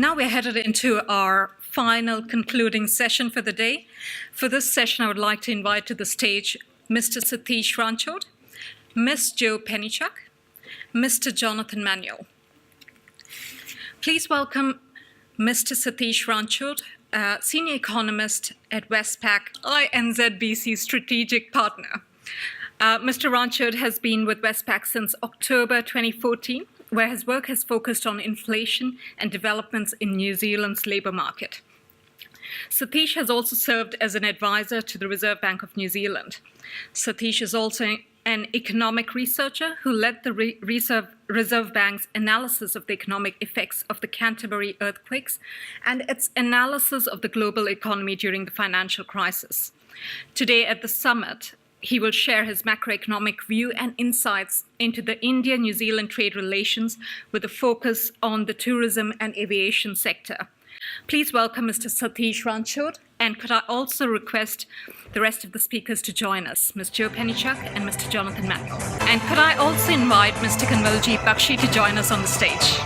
Now we're headed into our final concluding session for the day. For this session, I would like to invite to the stage Mr. Satish Ranchhod, Ms. Jo Pennychuck, Mr. Jonathan Manuel. Please welcome Mr. Satish Ranchhod, Senior Economist at Westpac, INZBC Strategic Partner. Mr. Ranchhod has been with Westpac since October 2014, where his work has focused on inflation and developments in New Zealand's labour market. Satish has also served as an advisor to the Reserve Bank of New Zealand. Satish is also an economic researcher who led the Reserve Bank's analysis of the economic effects of the Canterbury earthquakes and its analysis of the global economy during the financial crisis. Today at the summit, he will share his macroeconomic view and insights into the India-New Zealand trade relations with a focus on the tourism and aviation sector. Please welcome Mr. Satish Ranchhod, and could I also request the rest of the speakers to join us, Ms. Jo Pennychuck and Mr. Jonathan Manuel. And could I also invite Mr. Kanwaljit Bakshi to join us on the stage.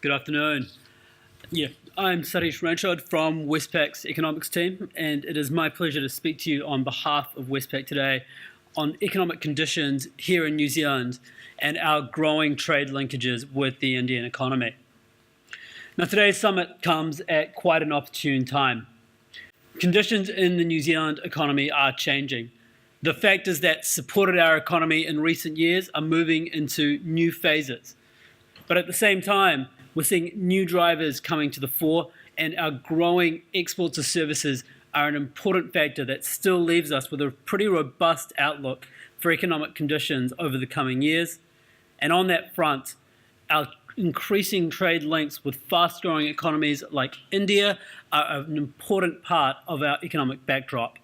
Good afternoon. I'm Satish Ranchhod from Westpac's economics team, and it is my pleasure to speak to you on behalf of Westpac today on economic conditions here in New Zealand and our growing trade linkages with the Indian economy. Now, today's summit comes at quite an opportune time. Conditions in the New Zealand economy are changing. The factors that supported our economy in recent years are moving into new phases. But at the same time, we're seeing new drivers coming to the fore, and our growing exports of services are an important factor that still leaves us with a pretty robust outlook for economic conditions over the coming years. And on that front, our increasing trade links with fast-growing economies like India are an important part of our economic backdrop.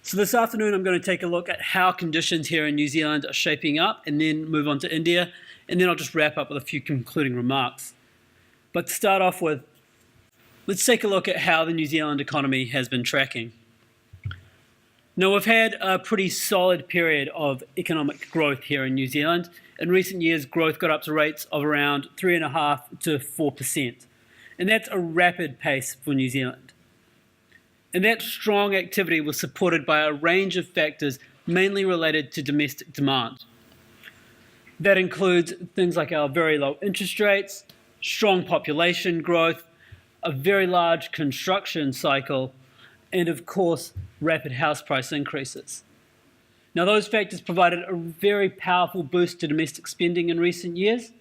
So this afternoon, I'm going to take a look at how conditions here in New Zealand are shaping up and then move on to India. And then I'll just wrap up with a few concluding remarks. But to start off with, let's take a look at how the New Zealand economy has been tracking. Now, we've had a pretty solid period of economic growth here in New Zealand. In recent years, growth got up to rates of around 3.5% to 4%. And that's a rapid pace for New Zealand. And that strong activity was supported by a range of factors mainly related to domestic demand. That includes things like our very low interest rates, strong population growth, a very large construction cycle, and of course, rapid house price increases. Now, those factors provided a very powerful boost to domestic spending in recent years.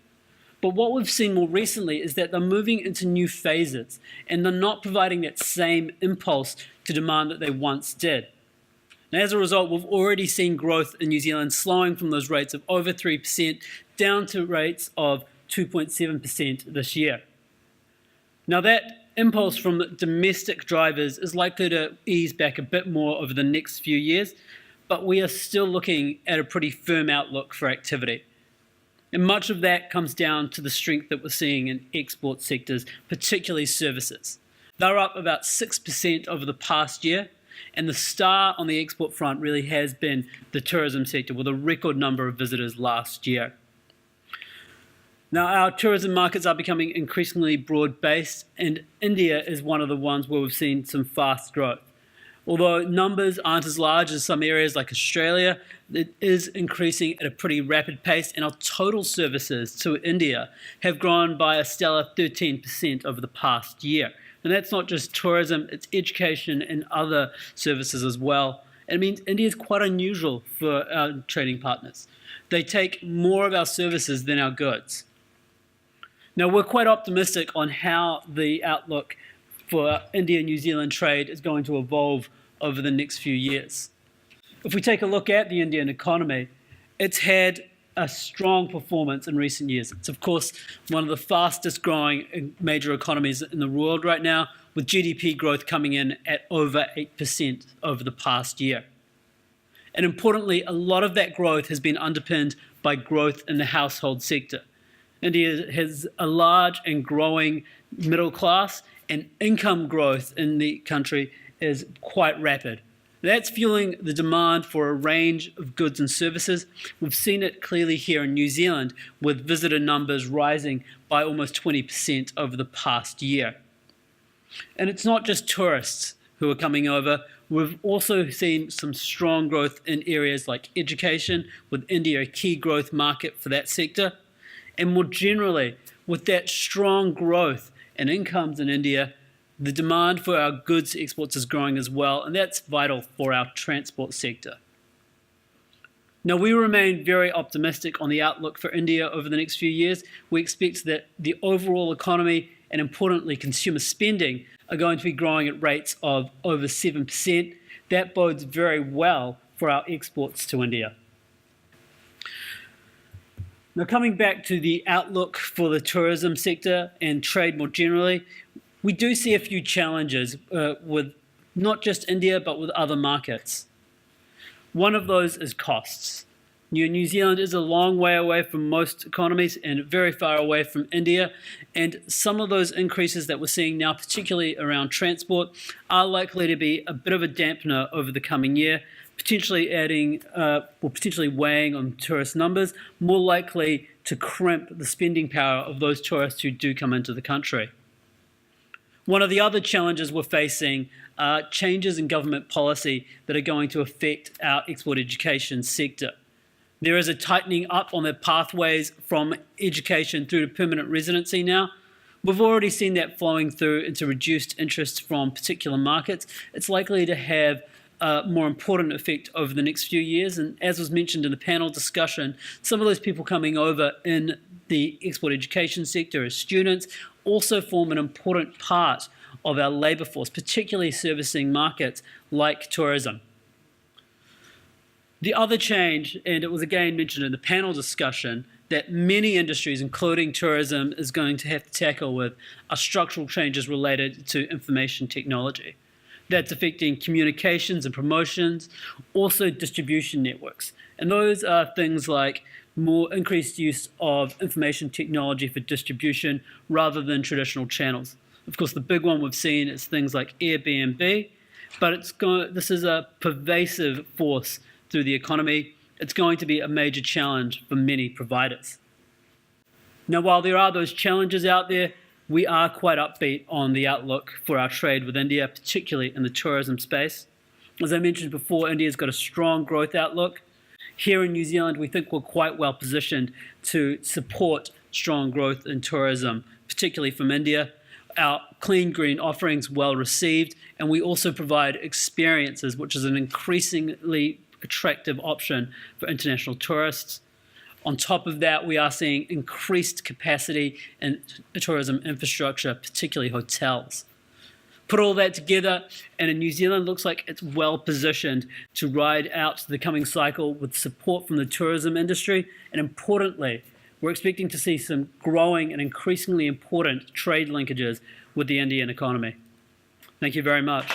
But what we've seen more recently is that they're moving into new phases, and they're not providing that same impulse to demand that they once did. And as a result, we've already seen growth in New Zealand slowing from those rates of over 3% down to rates of 2.7% this year. Now, that impulse from domestic drivers is likely to ease back a bit more over the next few years, but we are still looking at a pretty firm outlook for activity. And much of that comes down to the strength that we're seeing in export sectors, particularly services. They're up about 6% over the past year. And the star on the export front really has been the tourism sector, with a record number of visitors last year. Now, our tourism markets are becoming increasingly broad-based, and India is one of the ones where we've seen some fast growth. Although numbers aren't as large as some areas like Australia, it is increasing at a pretty rapid pace, and our total services to India have grown by a stellar 13% over the past year. And that's not just tourism, it's education and other services as well. It means India is quite unusual for our trading partners. They take more of our services than our goods. Now, we're quite optimistic on how the outlook for India-New Zealand trade is going to evolve over the next few years. If we take a look at the Indian economy, it's had a strong performance in recent years. It's, of course, one of the fastest growing major economies in the world right now, with GDP growth coming in at over 8% over the past year. And importantly, a lot of that growth has been underpinned by growth in the household sector. India has a large and growing middle class, and income growth in the country is quite rapid. That's fueling the demand for a range of goods and services. We've seen it clearly here in New Zealand, with visitor numbers rising by almost 20% over the past year. And it's not just tourists who are coming over. We've also seen some strong growth in areas like education, with India a key growth market for that sector. And more generally, with that strong growth in incomes in India, the demand for our goods exports is growing as well, and that's vital for our transport sector. Now, we remain very optimistic on the outlook for India over the next few years. We expect that the overall economy and, importantly, consumer spending are going to be growing at rates of over 7%. That bodes very well for our exports to India. Now, coming back to the outlook for the tourism sector and trade more generally, we do see a few challenges with not just India, but with other markets. One of those is costs. New Zealand is a long way away from most economies and very far away from India, and some of those increases that we're seeing now, particularly around transport, are likely to be a bit of a dampener over the coming year, potentially potentially weighing on tourist numbers, more likely to crimp the spending power of those tourists who do come into the country. One of the other challenges we're facing are changes in government policy that are going to affect our export education sector. There is a tightening up on the pathways from education through to permanent residency now. We've already seen that flowing through into reduced interest from particular markets. It's likely to have a more important effect over the next few years, and as was mentioned in the panel discussion, some of those people coming over in the export education sector as students also form an important part of our labour force, particularly servicing markets like tourism. The other change, and it was again mentioned in the panel discussion, that many industries, including tourism, is going to have to tackle with are structural changes related to information technology. That's affecting communications and promotions, also distribution networks. And those are things like more increased use of information technology for distribution rather than traditional channels. Of course, the big one we've seen is things like Airbnb, but this is a pervasive force through the economy. It's going to be a major challenge for many providers. Now, while there are those challenges out there, we are quite upbeat on the outlook for our trade with India, particularly in the tourism space. As I mentioned before, India's got a strong growth outlook. Here in New Zealand, we think we're quite well positioned to support strong growth in tourism, particularly from India. Our clean green offerings well received, and we also provide experiences, which is an increasingly attractive option for international tourists. On top of that, we are seeing increased capacity in tourism infrastructure, particularly hotels. Put all that together, and in New Zealand looks like it's well positioned to ride out the coming cycle with support from the tourism industry, and importantly, we're expecting to see some growing and increasingly important trade linkages with the Indian economy. Thank you very much.